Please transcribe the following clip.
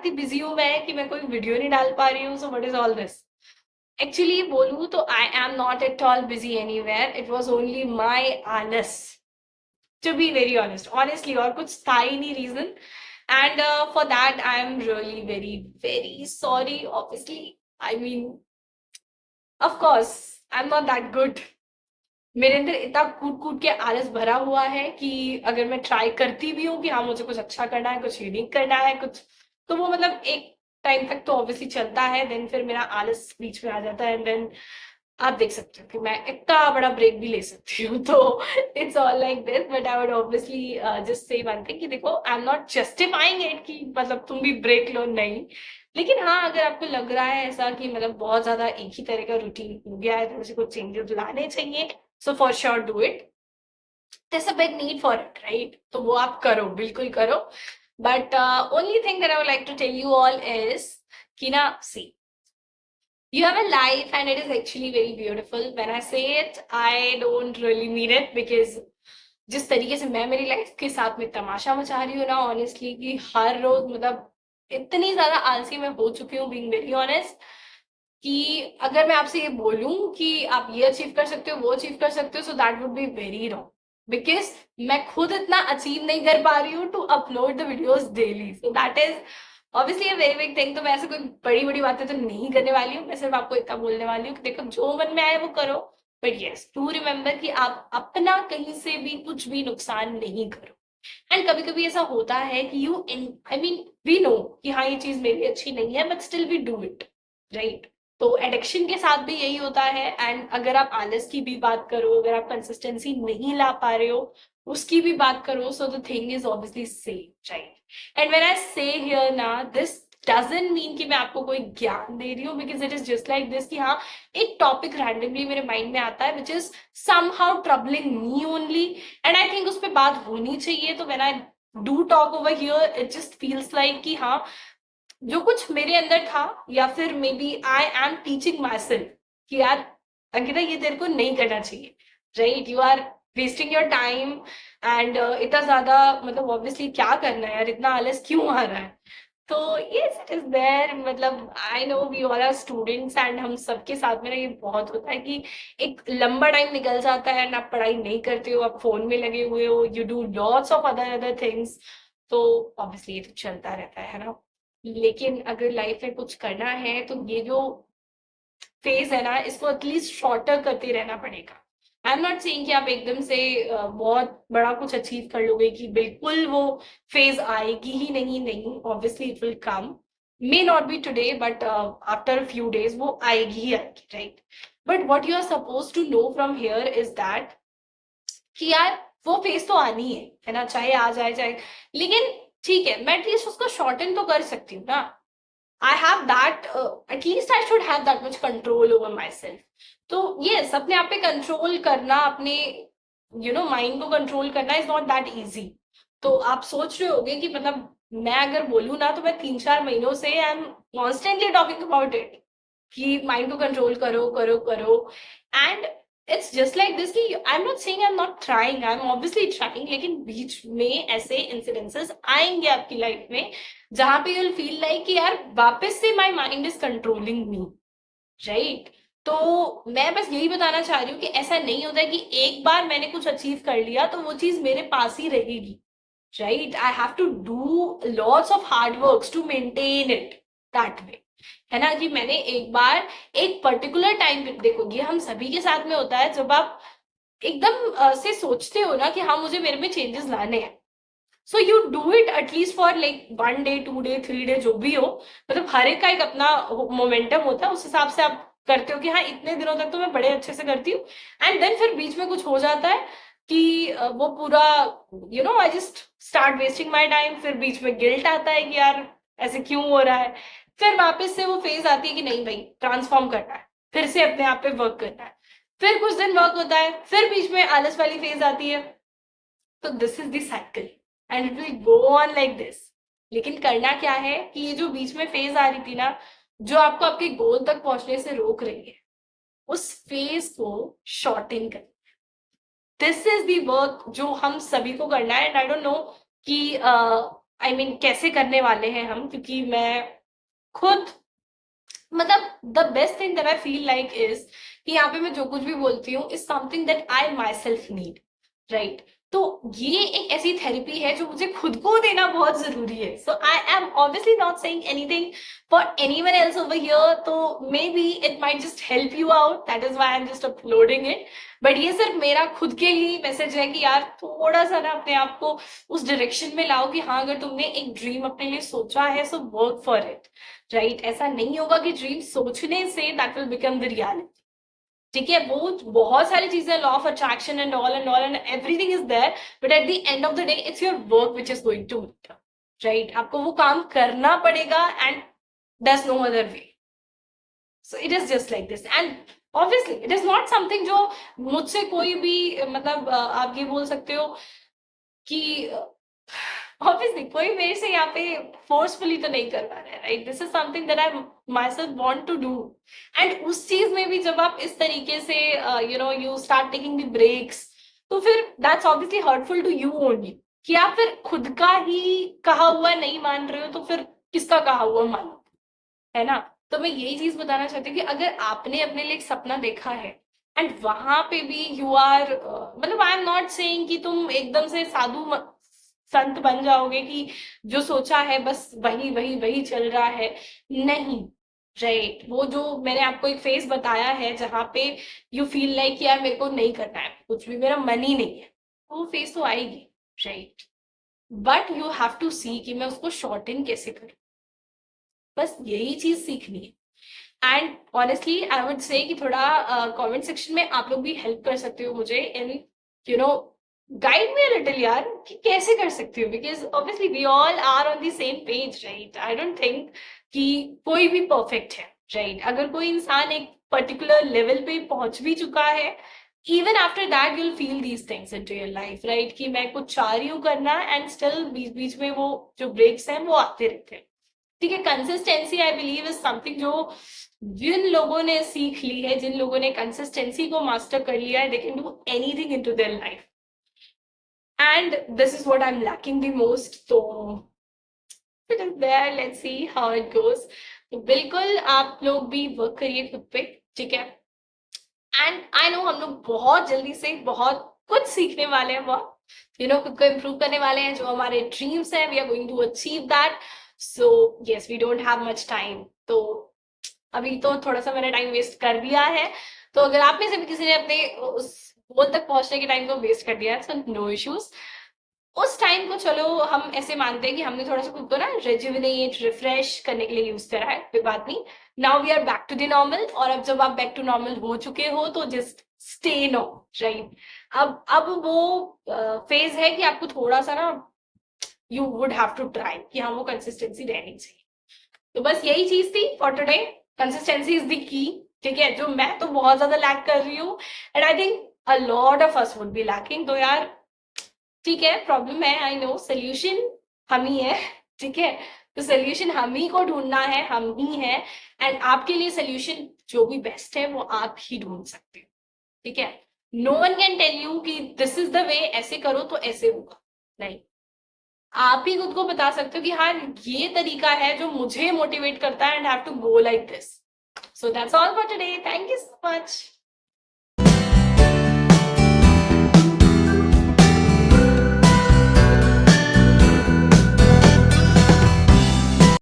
इतनी बिजी हूँ मैं कि मैं कोई वीडियो नहीं डाल पा रही हूँ. So what is all this? Actually बोलूँ तो I am not at all busy anywhere. It was only my आलस, to be very honest, honestly. और कुछ था ही नहीं reason. And for that I am really very very sorry. Obviously, I mean, of course I am not that good. मेरे अंदर इतना कूट कूट के आलस भरा हुआ है कि अगर मैं ट्राई करती भी हूँ कि हाँ मुझे कुछ अच्छा करना है, कुछ यूनिक करना है, कुछ, तो वो मतलब एक टाइम तक तो ऑब्वियसली चलता है. देन फिर मेरा आलस बीच में आ जाता है. एंड देन आप देख सकते हो कि मैं इतना बड़ा ब्रेक भी ले सकती हूँ. तो it's all like this. But I would obviously just say one thing कि देखो, आई एम नॉट जस्टिफाइंग इट कि मतलब तुम भी ब्रेक लो, नहीं. लेकिन हाँ, अगर आपको लग रहा है ऐसा कि मतलब बहुत ज्यादा एक ही तरह का रूटीन हो गया है तो मुझे कुछ चेंजेस लाने चाहिए, so for sure do it. There's a big need for it, right? तो वो आप करो, बिल्कुल करो. But only thing that I would like to tell you all is कि ना, see, you have a life and it is actually very beautiful. When I say it, I don't really mean it because जिस तरीके से मैं मेरी life के साथ में तमाशा मचा रही हूँ ना, ऑनेस्टली, कि हर रोज मतलब इतनी ज्यादा आलसी मैं हो चुकी हूँ, बीइंग वेरी ऑनेस्ट, कि अगर मैं आपसे ये बोलूं कि आप ये अचीव कर सकते हो, वो अचीव कर सकते हो, so that would be very wrong. Because मैं खुद इतना अचीव नहीं कर पा रही हूँ to upload the videos daily. So that is obviously a very big thing. तो मैं ऐसे कोई बड़ी बड़ी बातें तो नहीं करने वाली हूँ. मैं सिर्फ आपको इतना बोलने वाली हूँ कि देखो, जो मन में आए वो करो. बट येस, डू रिमेम्बर कि आप अपना कहीं से भी कुछ भी नुकसान नहीं करो. एंड कभी कभी ऐसा होता है कि you I mean we know कि हाँ ये चीज मेरी अच्छी नहीं है, but still we do it, right? तो एडिक्शन के साथ भी यही होता है. एंड अगर आप आलस की भी बात करो, अगर आप कंसिस्टेंसी नहीं ला पा रहे हो, उसकी भी बात करो, so the thing is obviously same, right? And when I से हियर ना, दिस डजंट मीन कि मैं आपको कोई ज्ञान दे रही हूँ, because it is just like this कि हाँ, एक टॉपिक रैंडमली मेरे माइंड में आता है which is somehow troubling me only, and I think उस पर बात होनी चाहिए. तो when I do talk over here, it just feels like कि हाँ, जो कुछ मेरे अंदर था, या फिर maybe I am teaching myself कि यार अंकिता, ये तेरे को नहीं करना चाहिए, right? You are wasting your time. And इतना ज्यादा मतलब ऑब्वियसली क्या करना है यार, इतना आलस क्यों आ रहा है? तो यस, इट इज देयर. मतलब I know we all are students and हम सबके साथ में ना ये बहुत होता है कि एक लंबा टाइम निकल जाता है एंड आप पढ़ाई नहीं करते हो, आप फोन में लगे हुए हो, you do lots of other other things. तो ऑब्वियसली ये तो चलता रहता है ना. लेकिन अगर लाइफ में कुछ करना है तो ये जो फेज है ना, इसको एटलीस्ट शॉर्टर करते रहना पड़ेगा. आई एम नॉट सेइंग कि आप एकदम से बहुत बड़ा कुछ अचीव कर लोगे, कि बिल्कुल वो फेज आएगी ही नहीं. नहीं, obviously it will come. May not be today, but after few days वो आएगी ही आएगी, right? But what you are suppose to know from here is that कि यार वो फेज तो आनी है ना, चाहे आ जाए चाहे. लेकिन ठीक है, मैं एटलीस्ट उसको शॉर्टन तो कर सकती हूँ ना. I have that, at least I should have that much control over myself. तो yes, अपने आप पे कंट्रोल करना, अपने माइंड को कंट्रोल करना इज नॉट दैट इजी. तो आप सोच रहे होगे कि मतलब मैं अगर बोलूँ ना, तो मैं 3-4 महीनों से I am constantly talking about it कि माइंड को कंट्रोल करो करो करो. And it's just like this कि I am not saying I am not trying, I am obviously trying. लेकिन बीच में ऐसे इंसिडेंसेस आएंगे आपकी लाइफ में जहां पे यूल फील लाइक कि यार वापस से my mind is controlling me, right? तो मैं बस यही बताना चाह रही हूँ कि ऐसा नहीं होता है कि एक बार मैंने कुछ अचीव कर लिया तो वो चीज मेरे पास ही रहेगी, right? I have to do lots of hard work to maintain it that way, है ना? कि मैंने एक बार एक पर्टिकुलर टाइम पे, देखो ये हम सभी के साथ में होता है, जब आप एकदम से सोचते हो ना कि हाँ मुझे मेरे में चेंजेस लाने हैं, so you do it at least for like 1 day 2 day 3 day, जो भी हो. मतलब हर एक का एक अपना मोमेंटम होता है, उस हिसाब से आप करते हो कि हाँ इतने दिनों तक तो मैं बड़े अच्छे से करती हूँ. एंड देन फिर बीच में कुछ हो जाता है कि वो पूरा I just start wasting my time. फिर बीच में गिल्ट आता है कि यार ऐसे क्यों हो रहा है. फिर वापस से वो फेज आती है कि नहीं भाई, ट्रांसफॉर्म करना है, फिर से अपने आप पे वर्क करना है. फिर कुछ दिन वर्क होता है, फिर बीच में आलस वाली फेज आती है. तो this is the cycle and it will go on like this. लेकिन करना क्या है कि ये जो बीच में फेज आ रही थी ना, जो आपको आपके गोल तक पहुंचने से रोक रही है, उस फेज को शॉर्टन कर. दिस इज दी वर्क जो हम सभी को करना है. एंड आई डोंट नो कि आई मीन कैसे करने वाले हैं हम, क्योंकि मैं खुद मतलब the best thing that I feel like is कि यहाँ पे मैं जो कुछ भी बोलती हूँ is something that I my self need, right? तो ये एक ऐसी थेरेपी है जो मुझे खुद को देना बहुत जरूरी है. So I am obviously not saying anything for anyone else over here, तो maybe it might just help you out, that is why I am just uploading it. But ये सिर्फ मेरा खुद के लिए मैसेज है कि यार थोड़ा सा ना अपने आप को उस डायरेक्शन में लाओ कि हाँ, अगर तुमने एक ड्रीम अपने लिए सोचा है so work for it, right? ऐसा नहीं होगा कि ड्रीम सोचने से that will become the reality. ठीक है, वो बहुत सारी चीजें, law of attraction and all and everything is there, but at the end of the day it's your work which is going to, right? आपको वो काम करना पड़ेगा and there's no other way. So it is just like this, and obviously it is not something जो मुझसे कोई भी मतलब आप ये बोल सकते हो कि ऑब्वियसली कोई मेरे से यहाँ पे फोर्सफुली तो नहीं कर पा रहा है, right? This is something that I myself want to do. And उस चीज में भी जब आप इस तरीके से you start taking the breaks, तो फिर that's obviously hurtful to you only, कि आप फिर खुद का ही कहा हुआ नहीं मान रहे हो तो फिर किसका कहा हुआ मानो, है ना? तो मैं यही चीज बताना चाहती हूँ कि अगर आपने अपने लिए एक सपना देखा है एंड वहां पे भी यू आर मतलब आई एम नॉट सेइंग कि तुम एकदम से साधु संत बन जाओगे कि जो सोचा है बस वही वही वही चल रहा है, नहीं, राइट? वो जो मैंने आपको एक फेज बताया है जहां पे यू फील लाइक यार मेरे को नहीं करना है कुछ भी, मेरा मन ही नहीं है, वो फेज तो आएगी, right? But you have to see कि मैं उसको शॉर्टन कैसे करूं, बस यही चीज सीखनी है. And honestly I would say कि थोड़ा कमेंट सेक्शन में आप लोग भी हेल्प कर सकते हो मुझे इन गाइड मी अ लिटिल यार कि कैसे कर सकती हो, because obviously we all are on the same page, right? I don't think कि कोई भी परफेक्ट है, राइट? अगर कोई इंसान एक पर्टिकुलर लेवल पे पहुंच भी चुका है, even after that you'll feel these things into your life, right? कि मैं कुछ चाह रही हूँ करना एंड स्टिल बीच बीच में वो जो ब्रेक्स हैं वो आते रहते हैं. ठीक है, consistency I believe is something जो जिन लोगों ने सीख ली है, जिन लोगों ने कंसिस्टेंसी को मास्टर कर लिया है, they can do anything into their life. And this is what I'm lacking the most. So it is there. Let's see how it goes. तो बिल्कुल आप लोग भी वर्क करिए खुद पे, ठीक है? एंड आई नो हम लोग बहुत जल्दी से बहुत कुछ सीखने वाले हैं, बहुत खुद को इम्प्रूव करने वाले हैं. जो हमारे ड्रीम्स हैं we are going to achieve that. So yes, we don't have much time. तो अभी तो थोड़ा सा मैंने टाइम वेस्ट कर दिया है, तो अगर आप में से भी किसी ने अपने उस गोल तक पहुंचने के टाइम को वेस्ट कर दिया है, सो नो इश्यूज. उस टाइम को चलो हम ऐसे मानते हैं कि हमने थोड़ा सा खुद को ना रेजुविनेट रिफ्रेश करने के लिए यूज करा है, कोई बात नहीं. Now we are back to the normal. और अब जब आप बैक टू नॉर्मल हो चुके हो तो जस्ट स्टे नो, राइट? अब वो फेज है कि आपको थोड़ा सा ना you would have to try कि हाँ वो कंसिस्टेंसी रहनी चाहिए. तो बस यही चीज थी for today. Consistency is the key, ठीक है? जो मैं तो बहुत ज्यादा लैक कर रही हूँ and I think a lot of us would be lacking. तो यार ठीक है, प्रॉब्लम है, आई नो, सोल्यूशन हम ही है, ठीक है? तो सोल्यूशन हम ही को ढूंढना है, हम ही है. एंड आपके लिए सोल्यूशन जो भी बेस्ट है वो आप ही ढूंढ सकते हो, ठीक है? No one can tell you कि दिस इज द वे, ऐसे करो तो ऐसे होगा, नहीं. आप ही खुद को बता सकते हो कि हाँ ये तरीका है जो मुझे मोटिवेट करता है and have to go like this. So that's all for today. Thank you so much.